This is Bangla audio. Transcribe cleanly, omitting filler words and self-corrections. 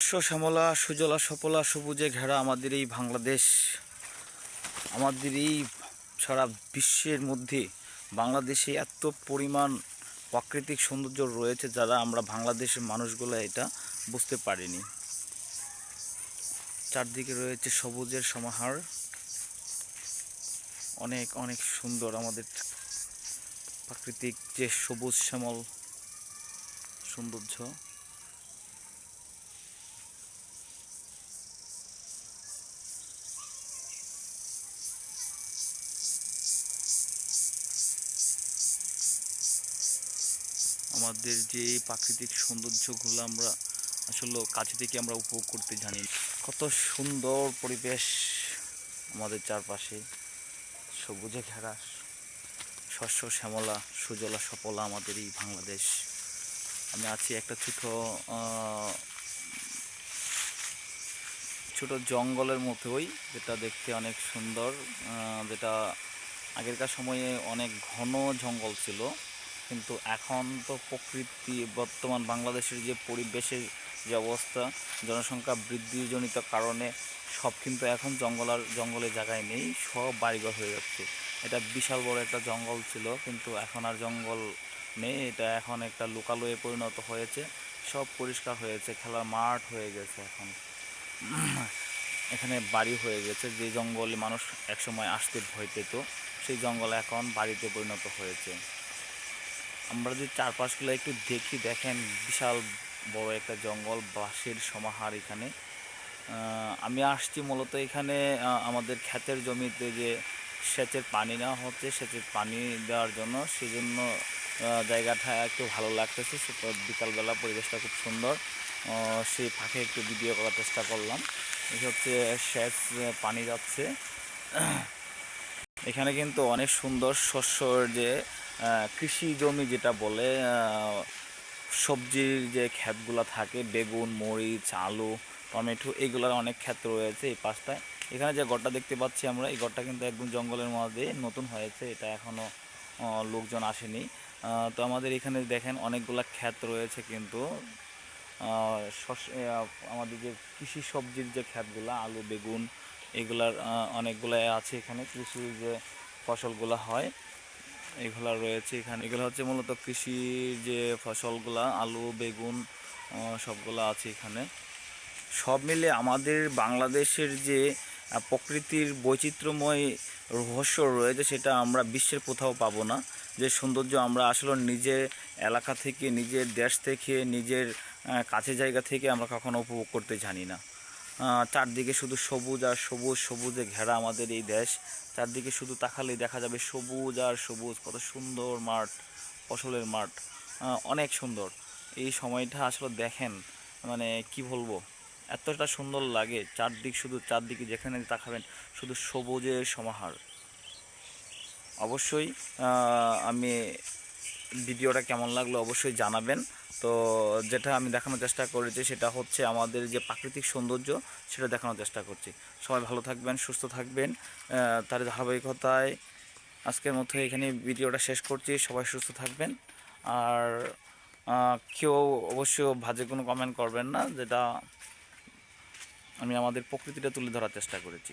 শ্যামলা সুজলা সপলা সবুজে ঘেরা আমাদের এই বাংলাদেশ, আমাদের এই সারা বিশ্বের মধ্যে বাংলাদেশে এত পরিমাণ প্রাকৃতিক সৌন্দর্য রয়েছে যারা আমরা বাংলাদেশের মানুষগুলো এটা বুঝতে পারিনি। চারদিকে রয়েছে সবুজের সমাহার, অনেক অনেক সুন্দর আমাদের প্রাকৃতিক যে সবুজ শ্যামল সৌন্দর্য। আমাদের যে প্রাকৃতিক সৌন্দর্যগুলো আমরা আসলে কাছে থেকে আমরা উপভোগ করতে জানি। কত সুন্দর পরিবেশ আমাদের চারপাশে, সবুজে ঘেরা, শস্য শ্যামলা সুজলা সপলা আমাদের এই বাংলাদেশ। আমি আছি একটা ছোট জঙ্গলের মতোই, যেটা দেখতে অনেক সুন্দর, যেটা আগেরকার সময়ে অনেক ঘন জঙ্গল ছিল, কিন্তু এখন তো প্রকৃতি বর্তমান বাংলাদেশের যে পরিবেশের যে অবস্থা, জনসংখ্যা বৃদ্ধিজনিত কারণে সব কিন্তু এখন জঙ্গলের জায়গায় নেই, সব বাড়িঘর হয়ে যাচ্ছে। এটা বিশাল বড় একটা জঙ্গল ছিল, কিন্তু এখন আর জঙ্গল নেই, এটা এখন একটা লোকালয়ে পরিণত হয়েছে, সব পরিষ্কার হয়েছে, খেলার মাঠ হয়ে গেছে। এখন এখানে বাড়ি হয়ে গেছে। যে জঙ্গলে মানুষ একসময় আসতে ভয় পেত, সেই জঙ্গল এখন বাড়িতে পরিণত হয়েছে। আমরা যদি চারপাশগুলো একটু দেখেন, বিশাল বড় একটা জঙ্গল, বাঁশের সমাহার এখানে। আমি আসছি মূলত এখানে আমাদের ক্ষেতের জমিতে যে সেচের পানি নেওয়া হচ্ছে, সেচের পানি দেওয়ার জন্য, সেই জন্য জায়গাটা একটু ভালো লাগতেছে। বিকালবেলা পরিবেশটা খুব সুন্দর, সেই ফাঁকে একটু ভিডিও করার চেষ্টা করলাম। এই হচ্ছে সেচ পানি যাচ্ছে এখানে, কিন্তু অনেক সুন্দর শস্যর যে কৃষি জমি যেটা বলে, সবজির যে ক্ষেতগুলো থাকে, বেগুন, মরিচ, আলু, টমেটো, এইগুলোর অনেক ক্ষেত রয়েছে এই পাশটায়। এখানে যে ঘরটা দেখতে পাচ্ছি আমরা, এই ঘরটা কিন্তু একদম জঙ্গলের মধ্যে নতুন হয়েছে, এটা এখনও লোকজন আসেনি। তো আমাদের এখানে দেখেন অনেকগুলা ক্ষেত রয়েছে, কিন্তু আমাদের যে কৃষি সবজির যে ক্ষেতগুলো, আলু, বেগুন, এগুলার অনেকগুলো আছে এখানে। কৃষির যে ফসলগুলো হয় এগুলো রয়েছে এখানে। এগুলো হচ্ছে মূলত কৃষির যে ফসলগুলা, আলু, বেগুন, সবগুলো আছে এখানে। সব মিলে আমাদের বাংলাদেশের যে প্রকৃতির বৈচিত্র্যময় রহস্য রয়েছে, সেটা আমরা বিশ্বের কোথাও পাবো না। যে সৌন্দর্য আমরা আসলে নিজের এলাকা থেকে, নিজের দেশ থেকে, নিজের কাছের জায়গা থেকে আমরা কখনো উপভোগ করতে জানি না। চারদিকে শুধু সবুজ আর সবুজ, সবুজে ঘেরা আমাদের এই দেশ। চারদিকে শুধু তাকালেই দেখা যাবে সবুজ আর সবুজ, কত সুন্দর মাঠ, ফসলের মাঠ, অনেক সুন্দর। এই সময়টা আসলে দেখেন, মানে কি বলবো, এতটা সুন্দর লাগে। চারদিকে যেখানে তাকাবেন শুধু সবুজের সমাহার। অবশ্যই আমি ভিডিওটা কেমন লাগলো অবশ্যই জানাবেন। তো যেটা আমি দেখানোর চেষ্টা করেছি সেটা হচ্ছে আমাদের যে প্রাকৃতিক সৌন্দর্য, সেটা দেখানোর চেষ্টা করছি। সবাই ভালো থাকবেন, সুস্থ থাকবেন। তার ধারাবাহিকতায় আজকের মতো এখানে ভিডিওটা শেষ করছি। সবাই সুস্থ থাকবেন। আর কেউ অবশ্যই বাজে কোনো কমেন্ট করবেন না, যেটা আমি আমাদের প্রকৃতিটা তুলে ধরার চেষ্টা করেছি।